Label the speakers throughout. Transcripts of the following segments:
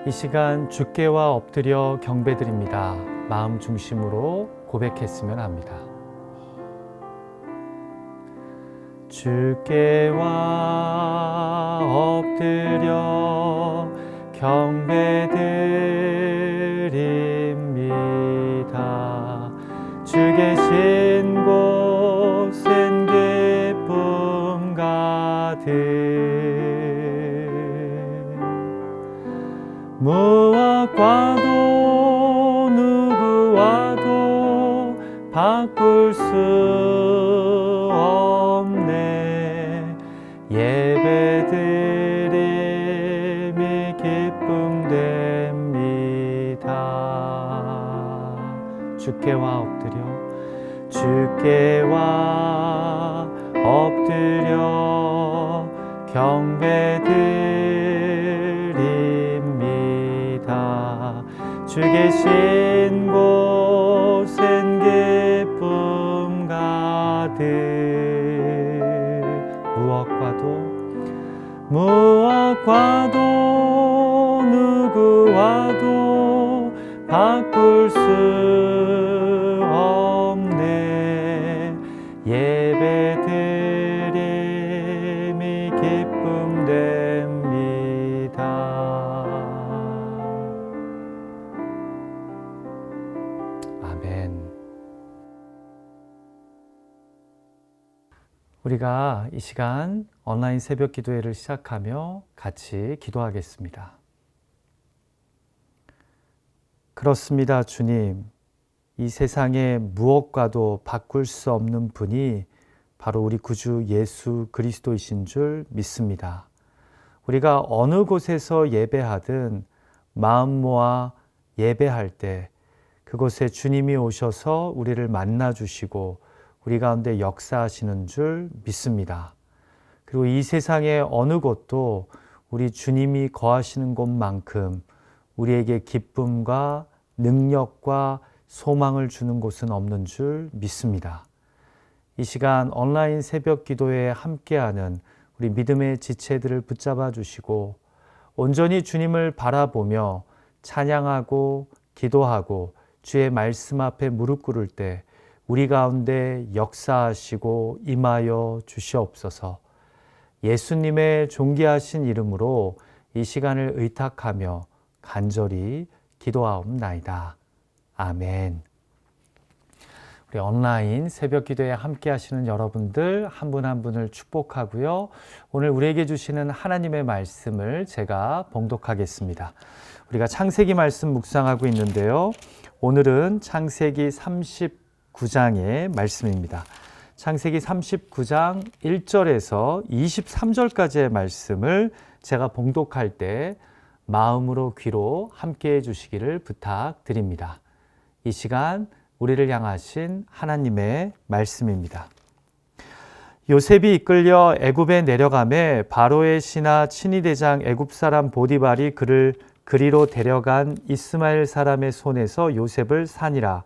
Speaker 1: 이 시간 주께와 엎드려 경배드립니다. 마음 중심으로 고백했으면 합니다. 주께와 엎드려 경배드립니다. 주 계신 곳엔 기쁨 가득 무엇과도 누구와도 바꿀 수 없네. 예배드림이 기쁨 됩니다. 주께와 엎드려 경배드립니다. 주 계신 곳엔 기쁨 가득 무엇과도 누구와도 바꿀 수 없네. 예배드림이 기쁨 됩니다. 아멘. 우리가 이 시간 온라인 새벽 기도회를 시작하며 같이 기도하겠습니다. 그렇습니다, 주님. 이 세상에 무엇과도 바꿀 수 없는 분이 바로 우리 구주 예수 그리스도이신 줄 믿습니다. 우리가 어느 곳에서 예배하든 마음 모아 예배할 때 그곳에 주님이 오셔서 우리를 만나주시고 우리 가운데 역사하시는 줄 믿습니다. 그리고 이 세상의 어느 곳도 우리 주님이 거하시는 곳만큼 우리에게 기쁨과 능력과 소망을 주는 곳은 없는 줄 믿습니다. 이 시간 온라인 새벽 기도회에 함께하는 우리 믿음의 지체들을 붙잡아 주시고 온전히 주님을 바라보며 찬양하고 기도하고 주의 말씀 앞에 무릎 꿇을 때 우리 가운데 역사하시고 임하여 주시옵소서. 예수님의 존귀하신 이름으로 이 시간을 의탁하며 간절히 기도하옵나이다. 아멘. 우리 온라인 새벽 기도에 함께 하시는 여러분들 한 분 한 분을 축복하고요. 오늘 우리에게 주시는 하나님의 말씀을 제가 봉독하겠습니다. 우리가 창세기 말씀 묵상하고 있는데요. 오늘은 창세기 39장의 말씀입니다. 창세기 39장 1절에서 23절까지의 말씀을 제가 봉독할 때 마음으로 귀로 함께해 주시기를 부탁드립니다. 이 시간 우리를 향하신 하나님의 말씀입니다. 요셉이 이끌려 애굽에 내려가매 바로의 신하 친위대장 애굽 사람 보디발이 그를 그리로 데려간 이스마엘 사람의 손에서 요셉을 산이라.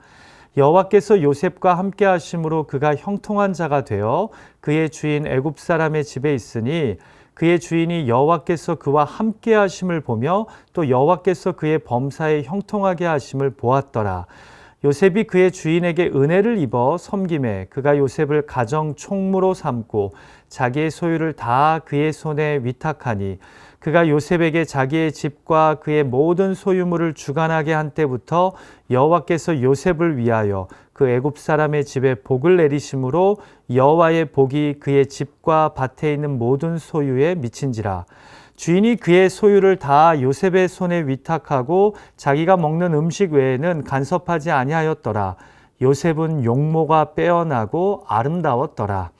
Speaker 1: 여호와께서 요셉과 함께 하심으로 그가 형통한 자가 되어 그의 주인 애굽 사람의 집에 있으니 그의 주인이 여호와께서 그와 함께 하심을 보며 또 여호와께서 그의 범사에 형통하게 하심을 보았더라. 요셉이 그의 주인에게 은혜를 입어 섬김에 그가 요셉을 가정 총무로 삼고 자기의 소유를 다 그의 손에 위탁하니 그가 요셉에게 자기의 집과 그의 모든 소유물을 주관하게 한 때부터 여호와께서 요셉을 위하여 그 애굽 사람의 집에 복을 내리심으로 여호와의 복이 그의 집과 밭에 있는 모든 소유에 미친지라. 주인이 그의 소유를 다 요셉의 손에 위탁하고 자기가 먹는 음식 외에는 간섭하지 아니하였더라. 요셉은 용모가 빼어나고 아름다웠더라.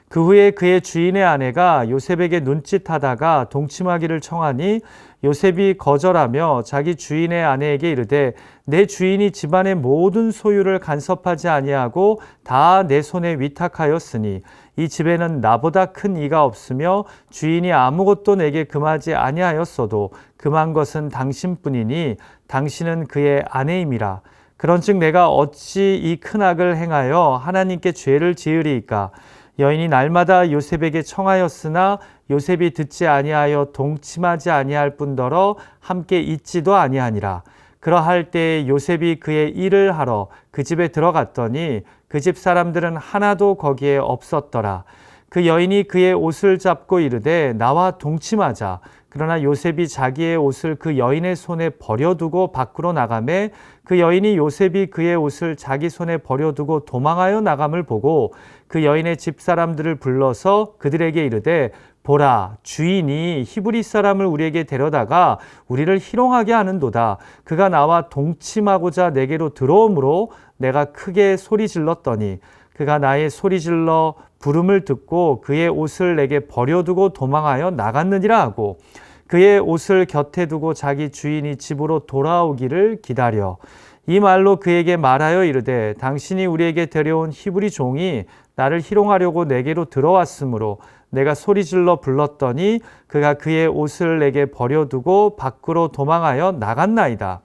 Speaker 1: 그 후에 그의 주인의 아내가 요셉에게 눈짓하다가 동침하기를 청하니 요셉이 거절하며 자기 주인의 아내에게 이르되 내 주인이 집안의 모든 소유를 간섭하지 아니하고 다 내 손에 위탁하였으니 이 집에는 나보다 큰 이가 없으며 주인이 아무것도 내게 금하지 아니하였어도 금한 것은 당신뿐이니 당신은 그의 아내임이라. 그런즉 내가 어찌 이 큰 악을 행하여 하나님께 죄를 지으리이까. 여인이 날마다 요셉에게 청하였으나 요셉이 듣지 아니하여 동침하지 아니할 뿐더러 함께 있지도 아니하니라. 그러할 때에 요셉이 그의 일을 하러 그 집에 들어갔더니 그 집 사람들은 하나도 거기에 없었더라. 그 여인이 그의 옷을 잡고 이르되 나와 동침하자. 그러나 요셉이 자기의 옷을 그 여인의 손에 버려두고 밖으로 나가매 그 여인이 요셉이 그의 옷을 자기 손에 버려두고 도망하여 나감을 보고 그 여인의 집사람들을 불러서 그들에게 이르되 보라, 주인이 히브리 사람을 우리에게 데려다가 우리를 희롱하게 하는도다. 그가 나와 동침하고자 내게로 들어오므로 내가 크게 소리 질렀더니 그가 나의 소리 질러 부름을 듣고 그의 옷을 내게 버려두고 도망하여 나갔느니라 하고 그의 옷을 곁에 두고 자기 주인이 집으로 돌아오기를 기다려 이 말로 그에게 말하여 이르되 당신이 우리에게 데려온 히브리 종이 나를 희롱하려고 내게로 들어왔으므로 내가 소리질러 불렀더니 그가 그의 옷을 내게 버려두고 밖으로 도망하여 나갔나이다.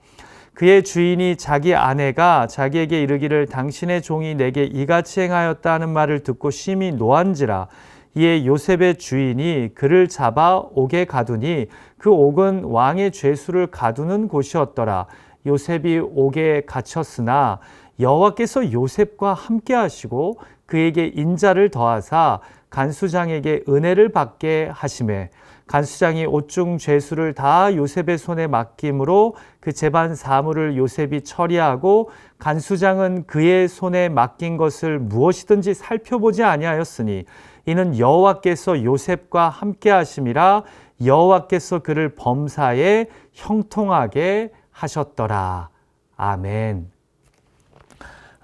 Speaker 1: 그의 주인이 자기 아내가 자기에게 이르기를 당신의 종이 내게 이같이 행하였다 하는 말을 듣고 심히 노한지라. 이에 요셉의 주인이 그를 잡아 옥에 가두니 그 옥은 왕의 죄수를 가두는 곳이었더라. 요셉이 옥에 갇혔으나 여호와께서 요셉과 함께 하시고 그에게 인자를 더하사 간수장에게 은혜를 받게 하시매 간수장이 옥중 죄수를 다 요셉의 손에 맡김으로 그 재반 사물을 요셉이 처리하고 간수장은 그의 손에 맡긴 것을 무엇이든지 살펴보지 아니하였으니 이는 여호와께서 요셉과 함께 하심이라. 여호와께서 그를 범사에 형통하게 하셨더라. 아멘.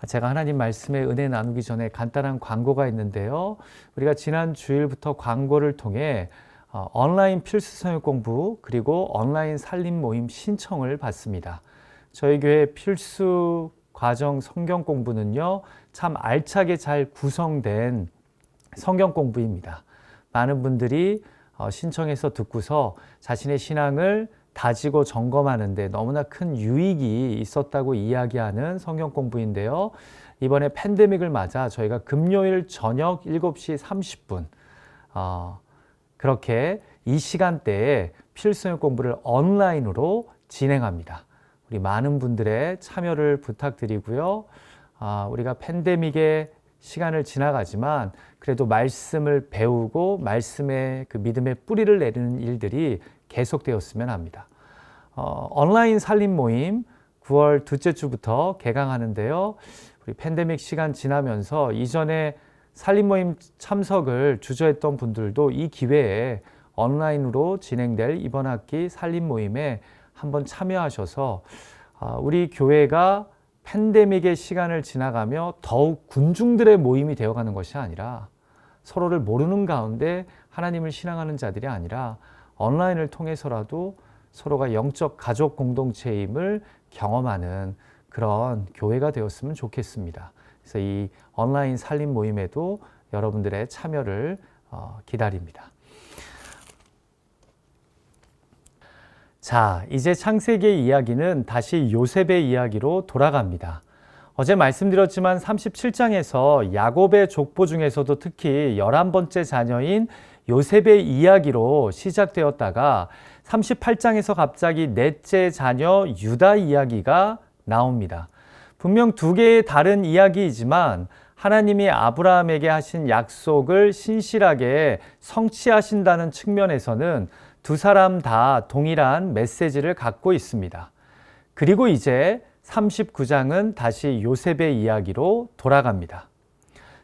Speaker 1: 제가 하나님 말씀에 은혜 나누기 전에 간단한 광고가 있는데요. 우리가 지난 주일부터 광고를 통해 온라인 필수 성역 공부 그리고 온라인 살림 모임 신청을 받습니다. 저희 교회 필수 과정 성경 공부는요, 참 알차게 잘 구성된 성경 공부입니다. 많은 분들이 신청해서 듣고서 자신의 신앙을 다지고 점검하는데 너무나 큰 유익이 있었다고 이야기하는 성경 공부인데요. 이번에 팬데믹을 맞아 저희가 금요일 저녁 7시 30분 그렇게 이 시간대에 필수 공부를 온라인으로 진행합니다. 우리 많은 분들의 참여를 부탁드리고요. 우리가 팬데믹의 시간을 지나가지만 그래도 말씀을 배우고 말씀의 그 믿음의 뿌리를 내리는 일들이 계속되었으면 합니다. 온라인 살림 모임 9월 둘째 주부터 개강하는데요. 우리 팬데믹 시간 지나면서 이전에 살림 모임 참석을 주저했던 분들도 이 기회에 온라인으로 진행될 이번 학기 살림 모임에 한번 참여하셔서 우리 교회가 팬데믹의 시간을 지나가며 더욱 군중들의 모임이 되어가는 것이 아니라 서로를 모르는 가운데 하나님을 신앙하는 자들이 아니라 온라인을 통해서라도 서로가 영적 가족 공동체임을 경험하는 그런 교회가 되었으면 좋겠습니다. 그래서 이 온라인 살림 모임에도 여러분들의 참여를 기다립니다. 자, 이제 창세기의 이야기는 다시 요셉의 이야기로 돌아갑니다. 어제 말씀드렸지만 37장에서 야곱의 족보 중에서도 특히 11번째 자녀인 요셉의 이야기로 시작되었다가 38장에서 갑자기 넷째 자녀 유다 이야기가 나옵니다. 분명 두 개의 다른 이야기이지만 하나님이 아브라함에게 하신 약속을 신실하게 성취하신다는 측면에서는 두 사람 다 동일한 메시지를 갖고 있습니다. 그리고 이제 39장은 다시 요셉의 이야기로 돌아갑니다.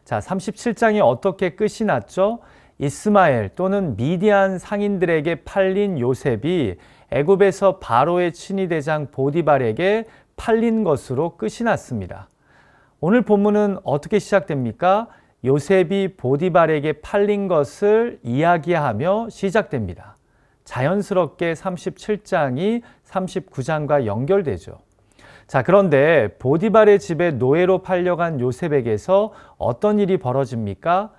Speaker 1: 자, 37장이 어떻게 끝이 났죠? 이스마엘 또는 미디안 상인들에게 팔린 요셉이 애굽에서 바로의 친위대장 보디발에게 팔린 것으로 끝이 났습니다. 오늘 본문은 어떻게 시작됩니까? 요셉이 보디발에게 팔린 것을 이야기하며 시작됩니다. 자연스럽게 37장이 39장과 연결되죠. 자, 그런데 보디발의 집에 노예로 팔려간 요셉에게서 어떤 일이 벌어집니까?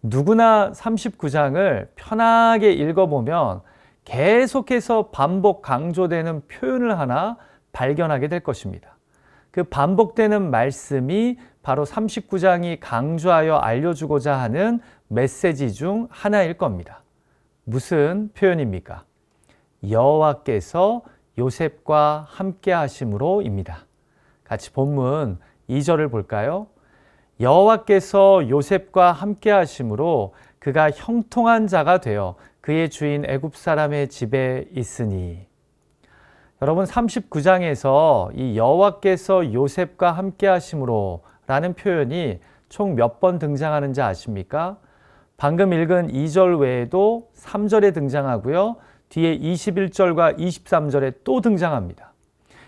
Speaker 1: 누구나 39장을 편하게 읽어보면 계속해서 반복 강조되는 표현을 하나 발견하게 될 것입니다. 그 반복되는 말씀이 바로 39장이 강조하여 알려주고자 하는 메시지 중 하나일 겁니다. 무슨 표현입니까? 여호와께서 요셉과 함께 하심으로입니다. 같이 본문 2절을 볼까요? 여호와께서 요셉과 함께 하심으로 그가 형통한 자가 되어 그의 주인 애굽 사람의 집에 있으니. 여러분 39장에서 이 여호와께서 요셉과 함께 하심으로 라는 표현이 총 몇 번 등장하는지 아십니까? 방금 읽은 2절 외에도 3절에 등장하고요. 뒤에 21절과 23절에 또 등장합니다.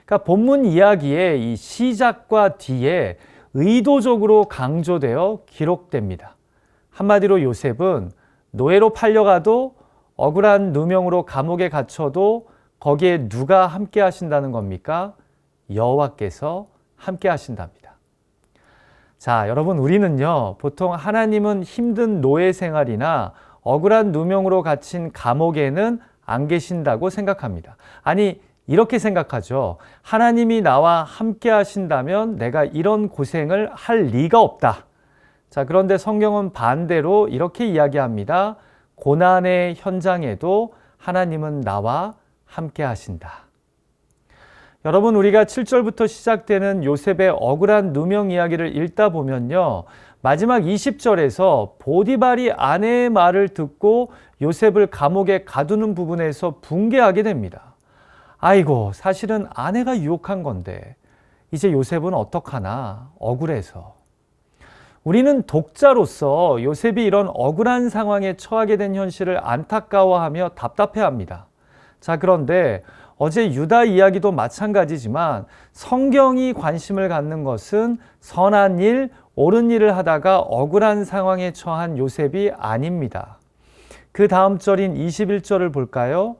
Speaker 1: 그러니까 본문 이야기의 이 시작과 뒤에 의도적으로 강조되어 기록됩니다. 한마디로 요셉은 노예로 팔려가도 억울한 누명으로 감옥에 갇혀도 거기에 누가 함께 하신다는 겁니까? 여호와께서 함께 하신답니다. 자, 여러분 우리는요, 보통 하나님은 힘든 노예 생활이나 억울한 누명으로 갇힌 감옥에는 안 계신다고 생각합니다. 아니, 이렇게 생각하죠. 하나님이 나와 함께 하신다면 내가 이런 고생을 할 리가 없다. 자, 그런데 성경은 반대로 이렇게 이야기합니다. 고난의 현장에도 하나님은 나와 함께 하신다. 여러분, 우리가 7절부터 시작되는 요셉의 억울한 누명 이야기를 읽다 보면요, 마지막 20절에서 보디발이 아내의 말을 듣고 요셉을 감옥에 가두는 부분에서 붕괴하게 됩니다. 아이고, 사실은 아내가 유혹한 건데 이제 요셉은 어떡하나 억울해서. 우리는 독자로서 요셉이 이런 억울한 상황에 처하게 된 현실을 안타까워하며 답답해합니다. 자, 그런데 어제 유다 이야기도 마찬가지지만 성경이 관심을 갖는 것은 선한 일, 옳은 일을 하다가 억울한 상황에 처한 요셉이 아닙니다. 그 다음 절인 21절을 볼까요?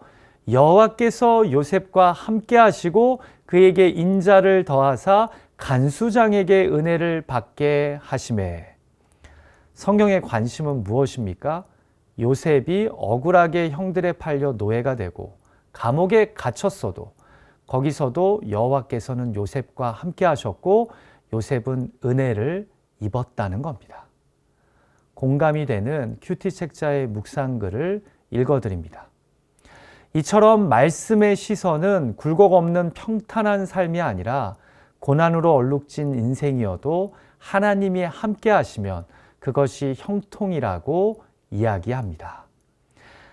Speaker 1: 여호와께서 요셉과 함께 하시고 그에게 인자를 더하사 간수장에게 은혜를 받게 하시매. 성경의 관심은 무엇입니까? 요셉이 억울하게 형들에 팔려 노예가 되고 감옥에 갇혔어도 거기서도 여호와께서는 요셉과 함께 하셨고 요셉은 은혜를 입었다는 겁니다. 공감이 되는 큐티 책자의 묵상글을 읽어드립니다. 이처럼 말씀의 시선은 굴곡 없는 평탄한 삶이 아니라 고난으로 얼룩진 인생이어도 하나님이 함께 하시면 그것이 형통이라고 이야기합니다.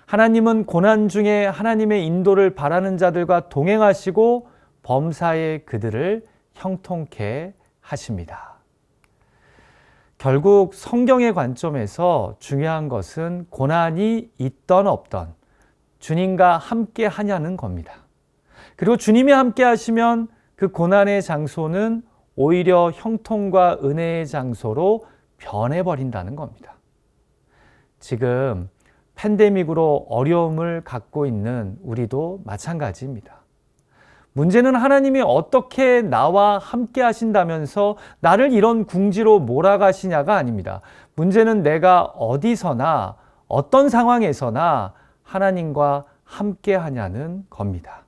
Speaker 1: 하나님은 고난 중에 하나님의 인도를 바라는 자들과 동행하시고 범사에 그들을 형통케 하십니다. 결국 성경의 관점에서 중요한 것은 고난이 있던 없던 주님과 함께 하냐는 겁니다. 그리고 주님이 함께 하시면 그 고난의 장소는 오히려 형통과 은혜의 장소로 변해버린다는 겁니다. 지금 팬데믹으로 어려움을 갖고 있는 우리도 마찬가지입니다. 문제는 하나님이 어떻게 나와 함께 하신다면서 나를 이런 궁지로 몰아가시냐가 아닙니다. 문제는 내가 어디서나 어떤 상황에서나 하나님과 함께 하냐는 겁니다.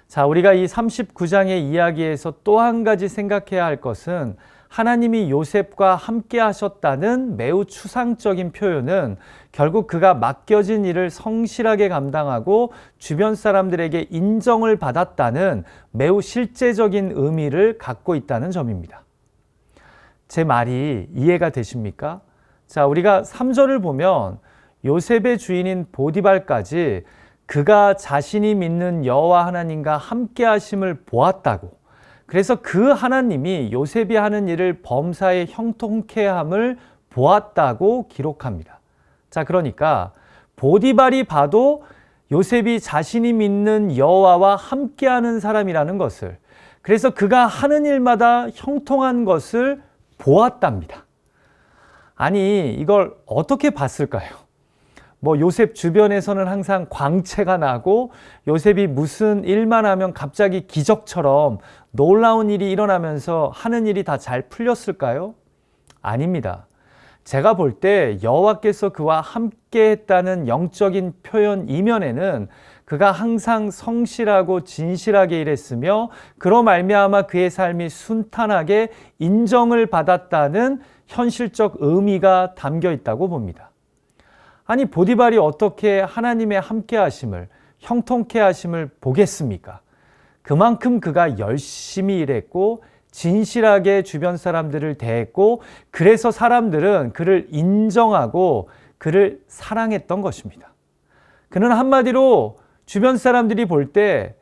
Speaker 1: 자, 우리가 이 39장의 이야기에서 또 한 가지 생각해야 할 것은 하나님이 요셉과 함께 하셨다는 매우 추상적인 표현은 결국 그가 맡겨진 일을 성실하게 감당하고 주변 사람들에게 인정을 받았다는 매우 실제적인 의미를 갖고 있다는 점입니다. 제 말이 이해가 되십니까? 자, 우리가 3절을 보면 요셉의 주인인 보디발까지 그가 자신이 믿는 여호와 하나님과 함께 하심을 보았다고, 그래서 그 하나님이 요셉이 하는 일을 범사에 형통케 함을 보았다고 기록합니다. 자, 그러니까 보디발이 봐도 요셉이 자신이 믿는 여호와와 함께하는 사람이라는 것을, 그래서 그가 하는 일마다 형통한 것을 보았답니다. 아니, 이걸 어떻게 봤을까요? 요셉 주변에서는 항상 광채가 나고 요셉이 무슨 일만 하면 갑자기 기적처럼 놀라운 일이 일어나면서 하는 일이 다 잘 풀렸을까요? 아닙니다. 제가 볼 때 여호와께서 그와 함께 했다는 영적인 표현 이면에는 그가 항상 성실하고 진실하게 일했으며 그로 말미암아 그의 삶이 순탄하게 인정을 받았다는 현실적 의미가 담겨 있다고 봅니다. 아니 보디발이 어떻게 하나님의 함께 하심을, 형통케 하심을 보겠습니까? 그만큼 그가 열심히 일했고 진실하게 주변 사람들을 대했고, 그래서 사람들은 그를 인정하고 그를 사랑했던 것입니다. 그는 한마디로 주변 사람들이 볼 때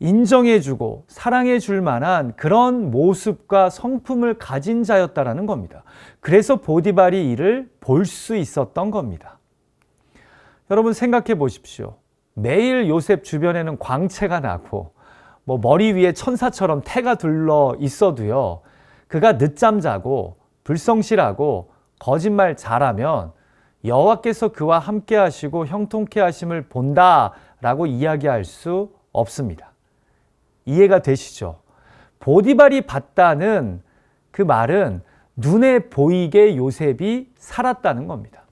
Speaker 1: 인정해주고 사랑해줄 만한 그런 모습과 성품을 가진 자였다라는 겁니다. 그래서 보디발이 이를 볼 수 있었던 겁니다. 여러분 생각해 보십시오. 매일 요셉 주변에는 광채가 나고 머리 위에 천사처럼 태가 둘러 있어도요, 그가 늦잠 자고 불성실하고 거짓말 잘하면 여호와께서 그와 함께 하시고 형통케 하심을 본다라고 이야기할 수 없습니다. 이해가 되시죠? 보디발이 봤다는 그 말은 눈에 보이게 요셉이 살았다는 겁니다.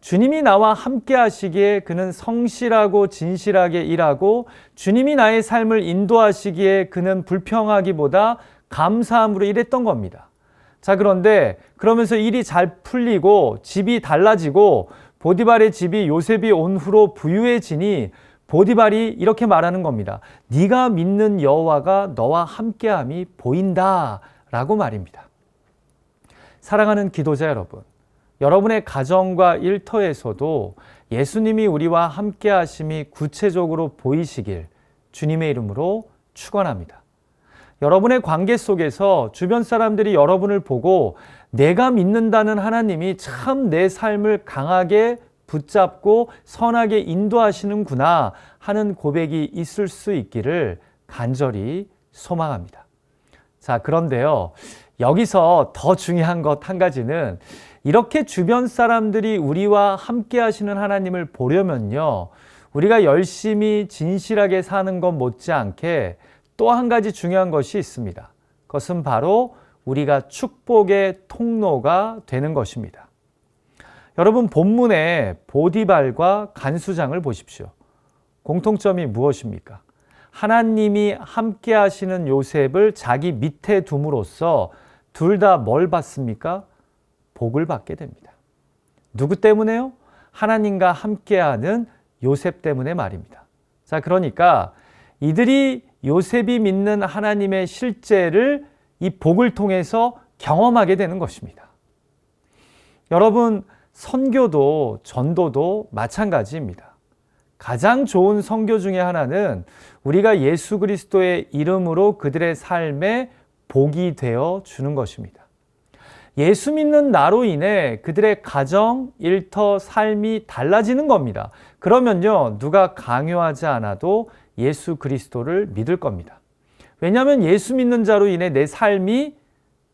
Speaker 1: 주님이 나와 함께 하시기에 그는 성실하고 진실하게 일하고, 주님이 나의 삶을 인도하시기에 그는 불평하기보다 감사함으로 일했던 겁니다. 자, 그런데 그러면서 일이 잘 풀리고 집이 달라지고 보디발의 집이 요셉이 온 후로 부유해지니 보디발이 이렇게 말하는 겁니다. 네가 믿는 여호와가 너와 함께함이 보인다 라고 말입니다. 사랑하는 기도자 여러분, 여러분의 가정과 일터에서도 예수님이 우리와 함께 하심이 구체적으로 보이시길 주님의 이름으로 축원합니다. 여러분의 관계 속에서 주변 사람들이 여러분을 보고 내가 믿는다는 하나님이 참 내 삶을 강하게 붙잡고 선하게 인도하시는구나 하는 고백이 있을 수 있기를 간절히 소망합니다. 자, 그런데요, 여기서 더 중요한 것 한 가지는, 이렇게 주변 사람들이 우리와 함께 하시는 하나님을 보려면요, 우리가 열심히 진실하게 사는 것 못지않게 또 한 가지 중요한 것이 있습니다. 그것은 바로 우리가 축복의 통로가 되는 것입니다. 여러분, 본문의 보디발과 간수장을 보십시오. 공통점이 무엇입니까? 하나님이 함께 하시는 요셉을 자기 밑에 둠으로써 둘 다 뭘 받습니까? 복을 받게 됩니다. 누구 때문에요? 하나님과 함께하는 요셉 때문에 말입니다. 자, 그러니까 이들이 요셉이 믿는 하나님의 실제를 이 복을 통해서 경험하게 되는 것입니다. 여러분, 선교도 전도도 마찬가지입니다. 가장 좋은 선교 중에 하나는 우리가 예수 그리스도의 이름으로 그들의 삶에 복이 되어 주는 것입니다. 예수 믿는 나로 인해 그들의 가정, 일터, 삶이 달라지는 겁니다. 그러면요, 누가 강요하지 않아도 예수 그리스도를 믿을 겁니다. 왜냐하면 예수 믿는 자로 인해 내 삶이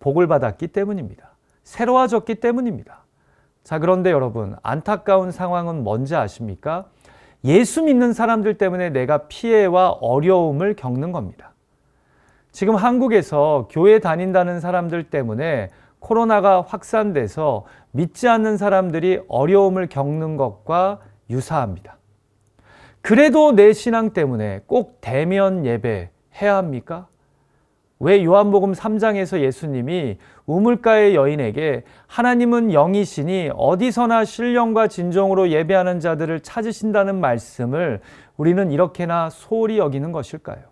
Speaker 1: 복을 받았기 때문입니다. 새로워졌기 때문입니다. 자, 그런데 여러분, 안타까운 상황은 뭔지 아십니까? 예수 믿는 사람들 때문에 내가 피해와 어려움을 겪는 겁니다. 지금 한국에서 교회 다닌다는 사람들 때문에 코로나가 확산돼서 믿지 않는 사람들이 어려움을 겪는 것과 유사합니다. 그래도 내 신앙 때문에 꼭 대면 예배 해야 합니까? 왜 요한복음 3장에서 예수님이 우물가의 여인에게 하나님은 영이시니 어디서나 신령과 진정으로 예배하는 자들을 찾으신다는 말씀을 우리는 이렇게나 소홀히 여기는 것일까요?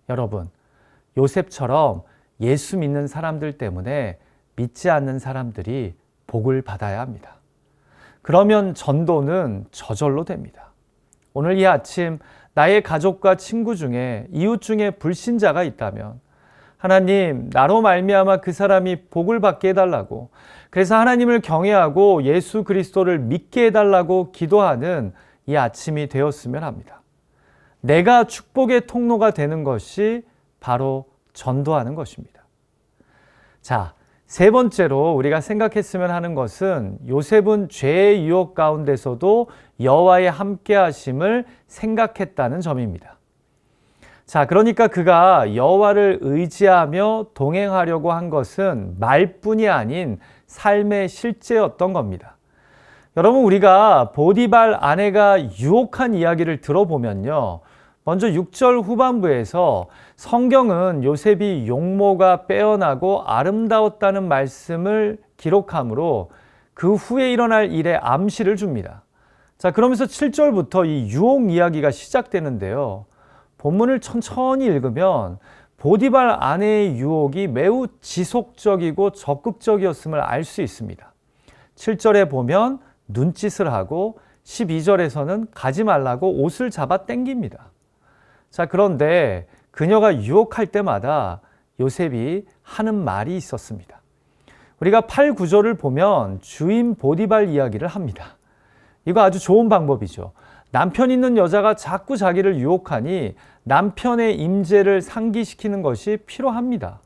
Speaker 1: 여러분, 요셉처럼 예수 믿는 사람들 때문에 믿지 않는 사람들이 복을 받아야 합니다. 그러면 전도는 저절로 됩니다. 오늘 이 아침 나의 가족과 친구 중에, 이웃 중에 불신자가 있다면 하나님, 나로 말미암아 그 사람이 복을 받게 해달라고, 그래서 하나님을 경외하고 예수 그리스도를 믿게 해달라고 기도하는 이 아침이 되었으면 합니다. 내가 축복의 통로가 되는 것이 바로 전도하는 것입니다. 자, 세 번째로 우리가 생각했으면 하는 것은 요셉은 죄의 유혹 가운데서도 여호와의 함께 하심을 생각했다는 점입니다. 자, 그러니까 그가 여호와를 의지하며 동행하려고 한 것은 말뿐이 아닌 삶의 실제였던 겁니다. 여러분, 우리가 보디발 아내가 유혹한 이야기를 들어보면요, 먼저 6절 후반부에서 성경은 요셉이 용모가 빼어나고 아름다웠다는 말씀을 기록하므로 그 후에 일어날 일에 암시를 줍니다. 자, 그러면서 7절부터 이 유혹 이야기가 시작되는데요. 본문을 천천히 읽으면 보디발 아내의 유혹이 매우 지속적이고 적극적이었음을 알 수 있습니다. 7절에 보면 눈짓을 하고 12절에서는 가지 말라고 옷을 잡아 당깁니다. 자, 그런데 그녀가 유혹할 때마다 요셉이 하는 말이 있었습니다. 우리가 8, 9절을 보면 주인 보디발 이야기를 합니다. 이거 아주 좋은 방법이죠. 남편 있는 여자가 자꾸 자기를 유혹하니 남편의 임재를 상기시키는 것이 필요합니다.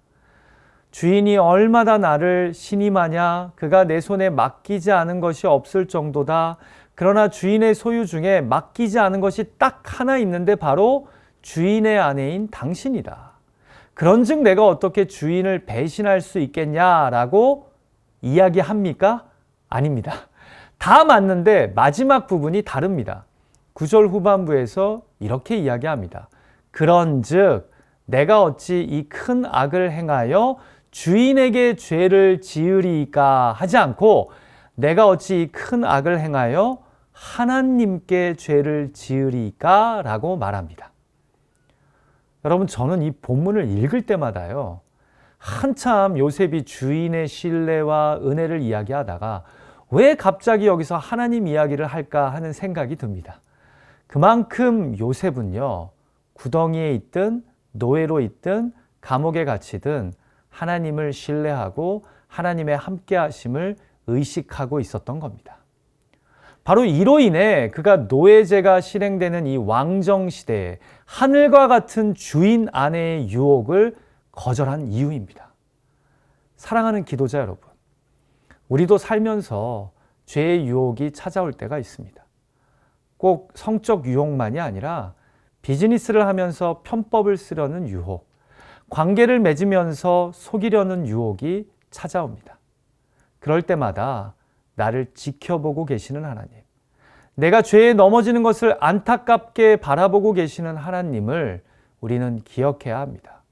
Speaker 1: 주인이 얼마나 나를 신임하냐, 그가 내 손에 맡기지 않은 것이 없을 정도다. 그러나 주인의 소유 중에 맡기지 않은 것이 딱 하나 있는데 바로 주인의 아내인 당신이다. 그런즉 내가 어떻게 주인을 배신할 수 있겠냐라고 이야기합니까? 아닙니다. 다 맞는데 마지막 부분이 다릅니다. 9절 후반부에서 이렇게 이야기합니다. 그런즉 내가 어찌 이 큰 악을 행하여 주인에게 죄를 지으리까 하지 않고 내가 어찌 이 큰 악을 행하여 하나님께 죄를 지으리까 라고 말합니다. 여러분, 저는 이 본문을 읽을 때마다요, 한참 요셉이 주인의 신뢰와 은혜를 이야기하다가 왜 갑자기 여기서 하나님 이야기를 할까 하는 생각이 듭니다. 그만큼 요셉은요, 구덩이에 있든 노예로 있든 감옥에 갇히든 하나님을 신뢰하고 하나님의 함께 하심을 의식하고 있었던 겁니다. 바로 이로 인해 그가 노예제가 실행되는 이 왕정시대에 하늘과 같은 주인 아내의 유혹을 거절한 이유입니다. 사랑하는 기도자 여러분, 우리도 살면서 죄의 유혹이 찾아올 때가 있습니다. 꼭 성적 유혹만이 아니라 비즈니스를 하면서 편법을 쓰려는 유혹, 관계를 맺으면서 속이려는 유혹이 찾아옵니다. 그럴 때마다 나를 지켜보고 계시는 하나님, 내가 죄에 넘어지는 것을 안타깝게 바라보고 계시는 하나님을 우리는 기억해야 합니다.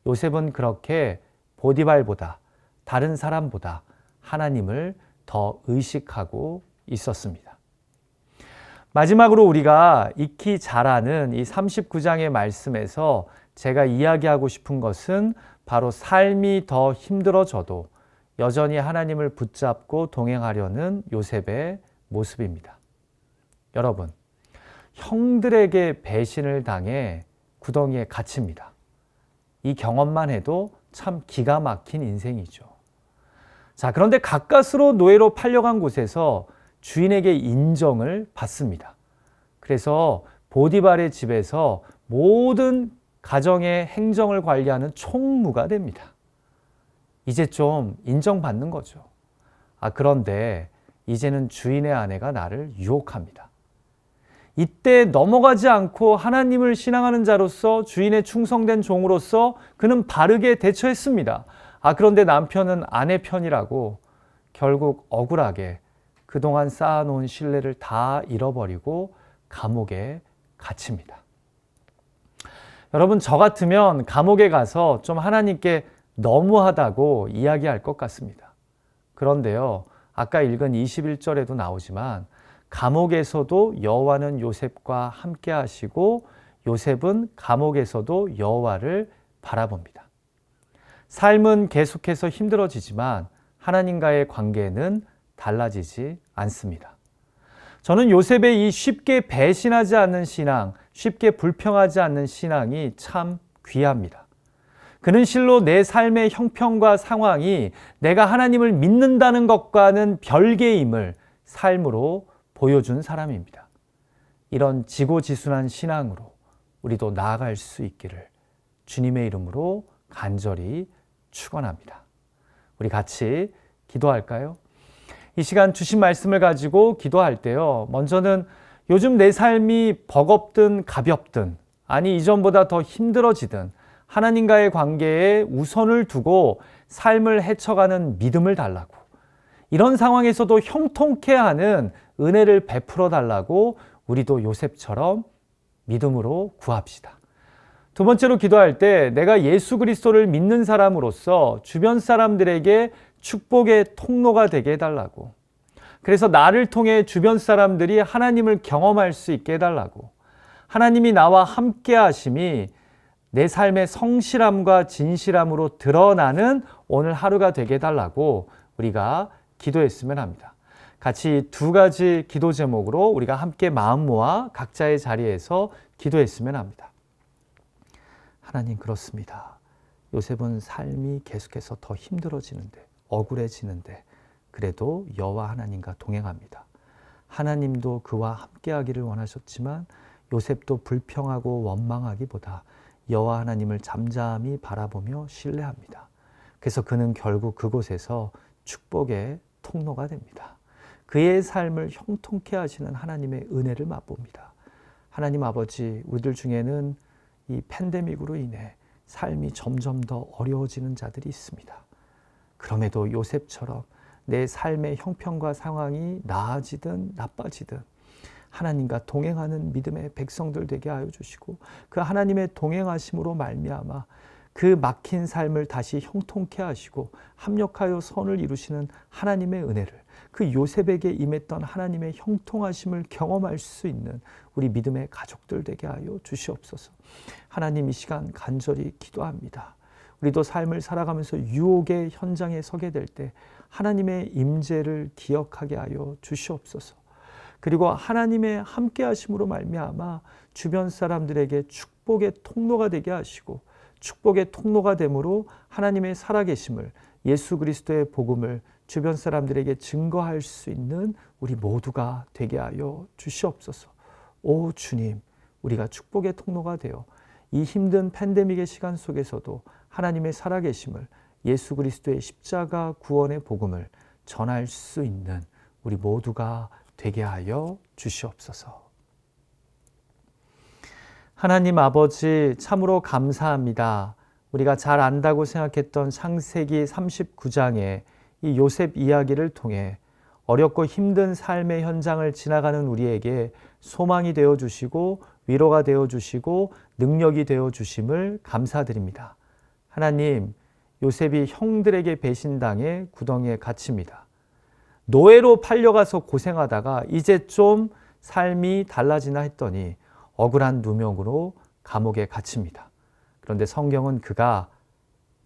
Speaker 1: 요셉은 그렇게 보디발보다, 다른 사람보다 하나님을 더 의식하고 있었습니다. 마지막으로 우리가 익히 잘 아는 이 39장의 말씀에서 제가 이야기하고 싶은 것은 바로 삶이 더 힘들어져도 여전히 하나님을 붙잡고 동행하려는 요셉의 모습입니다. 여러분, 형들에게 배신을 당해 구덩이에 갇힙니다. 이 경험만 해도 참 기가 막힌 인생이죠. 자, 그런데 가까스로 노예로 팔려간 곳에서 주인에게 인정을 받습니다. 그래서 보디발의 집에서 모든 가정의 행정을 관리하는 총무가 됩니다. 이제 좀 인정받는 거죠. 그런데 이제는 주인의 아내가 나를 유혹합니다. 이때 넘어가지 않고 하나님을 신앙하는 자로서, 주인의 충성된 종으로서 그는 바르게 대처했습니다. 그런데 남편은 아내 편이라고 결국 억울하게 그동안 쌓아놓은 신뢰를 다 잃어버리고 감옥에 갇힙니다. 여러분, 저 같으면 감옥에 가서 좀 하나님께 너무하다고 이야기할 것 같습니다. 그런데요, 아까 읽은 21절에도 나오지만 감옥에서도 여호와는 요셉과 함께 하시고 요셉은 감옥에서도 여호와를 바라봅니다. 삶은 계속해서 힘들어지지만 하나님과의 관계는 달라지지 않습니다. 저는 요셉의 이 쉽게 배신하지 않는 신앙, 쉽게 불평하지 않는 신앙이 참 귀합니다. 그는 실로 내 삶의 형편과 상황이 내가 하나님을 믿는다는 것과는 별개임을 삶으로 보여준 사람입니다. 이런 지고지순한 신앙으로 우리도 나아갈 수 있기를 주님의 이름으로 간절히 축원합니다. 우리 같이 기도할까요? 이 시간 주신 말씀을 가지고 기도할 때요, 먼저는 요즘 내 삶이 버겁든 가볍든, 아니 이전보다 더 힘들어지든 하나님과의 관계에 우선을 두고 삶을 헤쳐가는 믿음을 달라고, 이런 상황에서도 형통케 하는 은혜를 베풀어 달라고 우리도 요셉처럼 믿음으로 구합시다. 두 번째로 기도할 때 내가 예수 그리스도를 믿는 사람으로서 주변 사람들에게 축복의 통로가 되게 해달라고, 그래서 나를 통해 주변 사람들이 하나님을 경험할 수 있게 해달라고, 하나님이 나와 함께 하심이 내 삶의 성실함과 진실함으로 드러나는 오늘 하루가 되게 해달라고 우리가 기도했으면 합니다. 같이 두 가지 기도 제목으로 우리가 함께 마음 모아 각자의 자리에서 기도했으면 합니다. 하나님, 그렇습니다. 요셉은 삶이 계속해서 더 힘들어지는데, 억울해지는데 그래도 여호와 하나님과 동행합니다. 하나님도 그와 함께하기를 원하셨지만 요셉도 불평하고 원망하기보다 여호와 하나님을 잠잠히 바라보며 신뢰합니다. 그래서 그는 결국 그곳에서 축복의 통로가 됩니다. 그의 삶을 형통케 하시는 하나님의 은혜를 맛봅니다. 하나님 아버지, 우리들 중에는 이 팬데믹으로 인해 삶이 점점 더 어려워지는 자들이 있습니다. 그럼에도 요셉처럼 내 삶의 형편과 상황이 나아지든 나빠지든 하나님과 동행하는 믿음의 백성들 되게 하여 주시고, 그 하나님의 동행하심으로 말미암아 그 막힌 삶을 다시 형통케 하시고 합력하여 선을 이루시는 하나님의 은혜를, 그 요셉에게 임했던 하나님의 형통하심을 경험할 수 있는 우리 믿음의 가족들 되게 하여 주시옵소서. 하나님, 이 시간 간절히 기도합니다. 우리도 삶을 살아가면서 유혹의 현장에 서게 될 때 하나님의 임재를 기억하게 하여 주시옵소서. 그리고 하나님의 함께 하심으로 말미암아 주변 사람들에게 축복의 통로가 되게 하시고, 축복의 통로가 되므로 하나님의 살아계심을, 예수 그리스도의 복음을 주변 사람들에게 증거할 수 있는 우리 모두가 되게 하여 주시옵소서. 오 주님, 우리가 축복의 통로가 되어 이 힘든 팬데믹의 시간 속에서도 하나님의 살아계심을, 예수 그리스도의 십자가 구원의 복음을 전할 수 있는 우리 모두가 되게 하여 주시옵소서. 하나님 아버지, 참으로 감사합니다. 우리가 잘 안다고 생각했던 창세기 39장의 이 요셉 이야기를 통해 어렵고 힘든 삶의 현장을 지나가는 우리에게 소망이 되어 주시고 위로가 되어 주시고 능력이 되어 주심을 감사드립니다. 하나님, 요셉이 형들에게 배신당해 구덩이에 갇힙니다. 노예로 팔려가서 고생하다가 이제 좀 삶이 달라지나 했더니 억울한 누명으로 감옥에 갇힙니다. 그런데 성경은 그가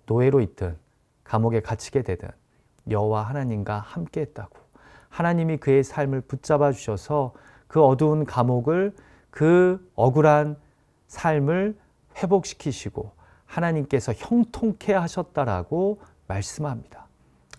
Speaker 1: 노예로 있든 감옥에 갇히게 되든 여호와 하나님과 함께 했다고, 하나님이 그의 삶을 붙잡아 주셔서 그 어두운 감옥을, 그 억울한 삶을 회복시키시고 하나님께서 형통케 하셨다라고 말씀합니다.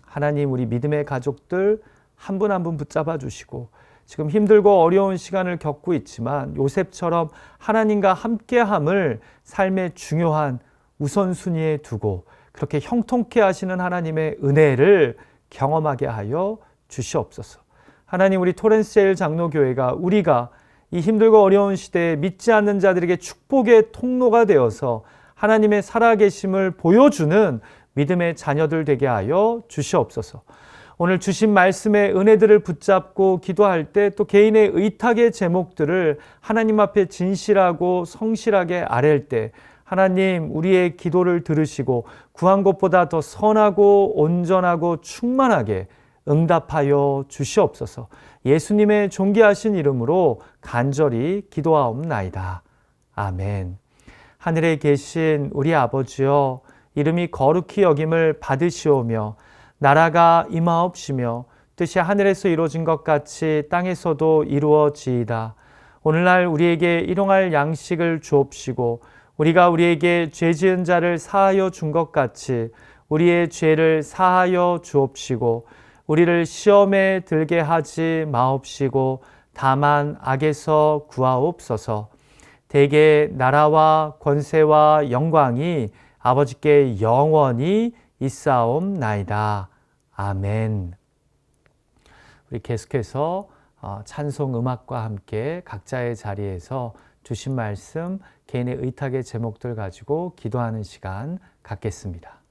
Speaker 1: 하나님, 우리 믿음의 가족들 한 분 한 분 붙잡아 주시고, 지금 힘들고 어려운 시간을 겪고 있지만 요셉처럼 하나님과 함께함을 삶의 중요한 우선순위에 두고 그렇게 형통케 하시는 하나님의 은혜를 경험하게 하여 주시옵소서. 하나님, 우리 토렌스제일 장로교회가 우리가 이 힘들고 어려운 시대에 믿지 않는 자들에게 축복의 통로가 되어서 하나님의 살아계심을 보여주는 믿음의 자녀들 되게 하여 주시옵소서. 오늘 주신 말씀의 은혜들을 붙잡고 기도할 때 또 개인의 의탁의 제목들을 하나님 앞에 진실하고 성실하게 아랠 때 하나님, 우리의 기도를 들으시고 구한 것보다 더 선하고 온전하고 충만하게 응답하여 주시옵소서. 예수님의 존귀하신 이름으로 간절히 기도하옵나이다. 아멘. 하늘에 계신 우리 아버지여, 이름이 거룩히 여김을 받으시오며 나라가 임하옵시며 뜻이 하늘에서 이루어진 것 같이 땅에서도 이루어지이다. 오늘날 우리에게 일용할 양식을 주옵시고 우리가 우리에게 죄 지은 자를 사하여 준 것 같이 우리의 죄를 사하여 주옵시고 우리를 시험에 들게 하지 마옵시고 다만 악에서 구하옵소서. 대개 나라와 권세와 영광이 아버지께 영원히 있사옵나이다. 아멘. 우리 계속해서 찬송 음악과 함께 각자의 자리에서 주신 말씀, 개인의 의탁의 제목들 가지고 기도하는 시간 갖겠습니다.